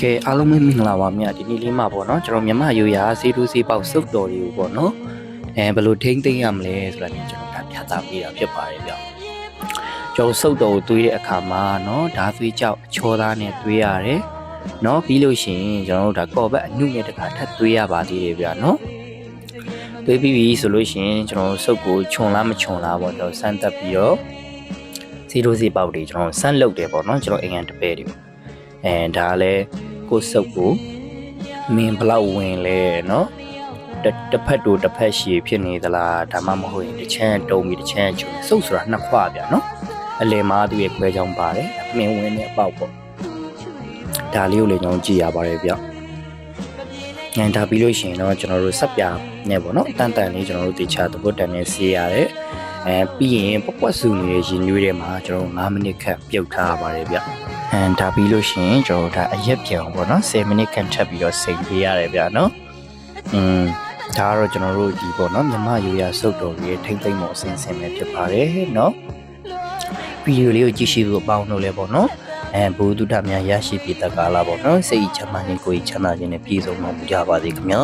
ကဲအားလုံးပဲမင်္ဂလာပါမြတ်ဒီနေ့လေးမှာပေါ့နော်ကျွန်တော်မြန်မာရိုးရာဈေးတူးဈေးပေါက်စုပ်တော်တွေကိုပေါ့နော်ဘယ်လိုထိမ့်သိမ်းရမလဲဆိုတာလည်းကျွန်တော်ဒါပြသပေးတာဖြစ်ပါတယ်ဗျကျွန်တော်စုပ်တော်ကိုတွေးတဲ့အခါမှာနော်ဓာသွေးကြောက်အချောသားနဲ့တွေးရတယ်နော်ပြီးလို့ရှိရင်ကျွန်တော်တို့ဒါကော့ဘက်အနုနဲ့တခါထပ်တွေးရပါသေးတယ်ဗျနော်တွေးပြီးပြီဆိုလို့ရှိရင်ကျွန်တော်စုပ်ကိုခြုံလားမခြုံလားပေါ့ကျွန်တော်စမ်းတက်ပြီးတော့ဈေးတူးဈေးပေါက်တွေကျွန်တော်စမ်းလုပ်တယ်ပေါ့နော်ကျွန်တော်အင်္ဂန်တပည့်တွေဒါလည်းကိုစုပ်ကိုမင်းဘလောက်ဝင်လဲเนาะတစ်ဖက်တို့တစ်ဖက်ရှည်ဖြစ်နေသလားဒါမှမဟုတ်ရင်တစ်ချမ်းတုံးပြီးတစ်ချမ်းချုံစုပ်ဆိုတာနှစ်ခွဗျာเนาะအလယ်မှာသူ့ရဲ့ခွဲချောင်းပါတယ်မင်းဝင်တဲ့အပေါက်ပေါ့ဒါလေးကိုလည်းကျွန်တော်ကြည့်ရပါတယ်ဗျဒါပြီးလို့ရှိရင်တော့ကျွန်တော်တို့ဆက်ပြနဲ့ပေါ့เนาะတန်တန်လေးကျွန်တော်တို့တေချာသဘောတန်နဲ့ဆေးရတယ်ပြီးရင်ပပွက်စုနေတဲ့ရင်နွေးထဲမှာကျွန်တော်9မိနစ်ခန့်ပြုတ်ထားရပါတယ်ဗျဒါပြီးလို့ရှိရင်ကျွန်တော်ဒါအရက်ပြောင်ပေါ့နော်10မိနစ်ခန့်ထပ်ပြီးတော့စိန်ပေးရတယ်ဗျာနော်ဒါကတော့ကျွန်တော်တို့ဒီပေါ့နော်မြမရိုးရစုပ်တော်ကြီးထိမ့်သိမ့်မှုအစင်စင်ပဲဖြစ်ပါတယ်နော်ဗီဒီယိုလေးကိုကြည့်ရှုဖို့အပေါင်းလို့လဲပေါ့နော်ဘုဒ္ဓတများရရှိပြီးတက္ကလာပေါ့နော်စိတ်ချမ်းသာခြင်းကိုယ်ချမ်းသာခြင်းနဲ့ပြည့်စုံမှုကြပါစေခင်ဗျာ